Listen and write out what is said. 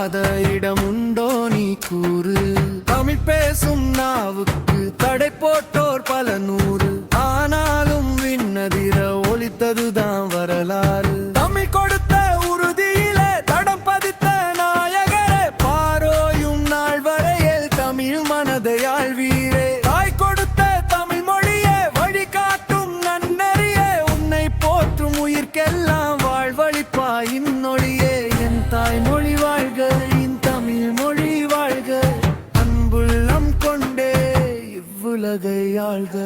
இல்லாத இடம் உண்டோ நீ கூறு. தமிழ் பேசும் நாவுக்கு தடை போட்டோர் பல நூறு, ஆனாலும் விண்ணதிர ஒலித்ததுதான் வரலாறு. தமிழ் கொடுத்த உறுதியிலே தடம் பதித்த நாயகரே, பாரோயும் நாள் வரையில் தமிழ் மனதை ஆழ்வீரே. தாய் கொடுத்த தமிழ் மொழியே வழிகாட்டும் நன்னறியே, உன்னை போற்றும் உயிர்க்கெல்லாம் வாழ்வழிப்பாய் இன்னொழியே. என் தாய்மொழி வாழ்க, என் தமிழ் மொழி வாழ்க, அன்புள்ளம் கொண்டே இவ்வுலகை ஆள்க.